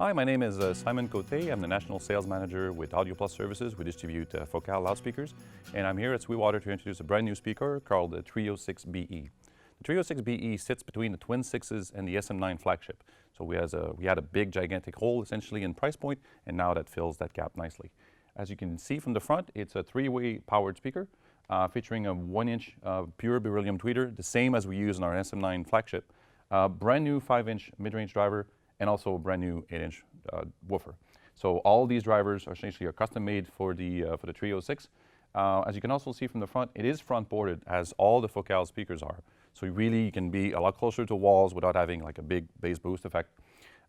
Hi, my name is Simon Cote. I'm the National Sales Manager with Audio Plus Services. We distribute Focal loudspeakers, and I'm here at Sweetwater to introduce a brand new speaker called the Trio6 Be. The Trio6 Be sits between the Twin 6s and the SM9 flagship. So we had a big, gigantic hole essentially in price point, and now that fills that gap nicely. As you can see from the front, it's a three-way powered speaker featuring a 1-inch pure beryllium tweeter, the same as we use in our SM9 flagship. Brand new 5-inch mid-range driver, and also a brand new 8-inch woofer. So all these drivers are essentially custom made for the Trio6. As you can also see from the front, it is front boarded as all the Focal speakers are. So you can be a lot closer to walls without having like a big bass boost effect.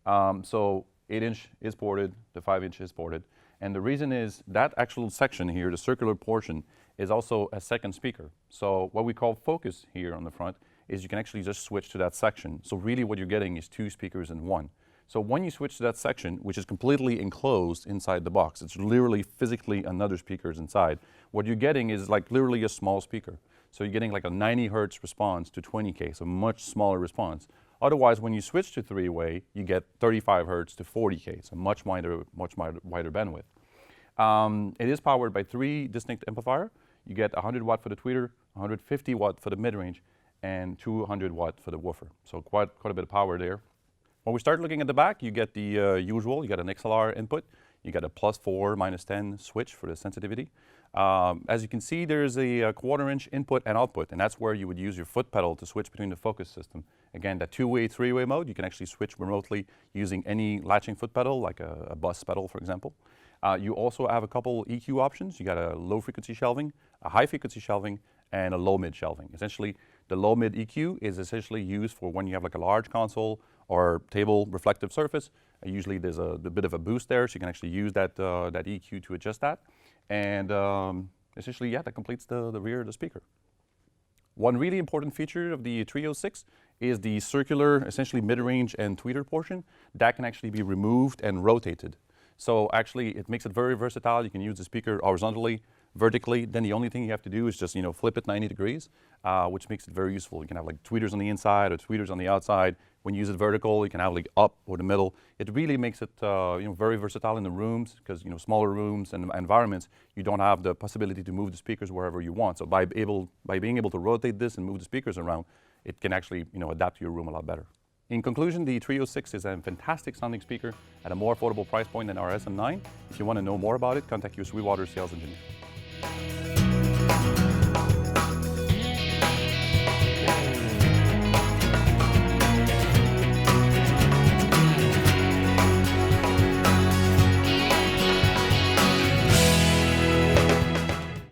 So 8-inch is ported, the 5-inch is ported. And the reason is that actual section here, the circular portion, is also a second speaker. So what we call focus here on the front is you can actually just switch to that section. So really what you're getting is two speakers in one. So when you switch to that section, which is completely enclosed inside the box, it's literally physically another speaker inside. What you're getting is like literally a small speaker. So you're getting like a 90 hertz response to 20K, so much smaller response. Otherwise, when you switch to three-way, you get 35 hertz to 40K, so much wider bandwidth. It is powered by 3 distinct amplifiers. You get 100 watt for the tweeter, 150 watt for the mid-range, and 200 watt for the woofer. So quite a bit of power there. When we start looking at the back, you get the usual. You got an XLR input. You got a +4, -10 switch for the sensitivity. As you can see, there's a 1/4-inch input and output, and that's where you would use your foot pedal to switch between the focus system. Again, that 2-way, 3-way mode, you can actually switch remotely using any latching foot pedal, like a bus pedal, for example. You also have a couple EQ options. You got a low-frequency shelving, a high-frequency shelving, and a low-mid shelving. Essentially, the low-mid EQ is essentially used for when you have like a large console or table reflective surface. Usually there's a bit of a boost there, so you can actually use that EQ to adjust that. And essentially, yeah, that completes the rear of the speaker. One really important feature of the Trio6 is the circular, essentially mid-range and tweeter portion. That can actually be removed and rotated. So actually, it makes it very versatile. You can use the speaker horizontally, vertically. Then the only thing you have to do is just flip it 90 degrees, which makes it very useful. You can have like tweeters on the inside or tweeters on the outside. When you use it vertical, you can have like up or the middle. It really makes it very versatile in the rooms, because smaller rooms and environments, you don't have the possibility to move the speakers wherever you want. So by being able to rotate this and move the speakers around, it can actually adapt to your room a lot better. In conclusion, the Trio6 is a fantastic sounding speaker at a more affordable price point than our SM9. If you want to know more about it, contact your Sweetwater sales engineer.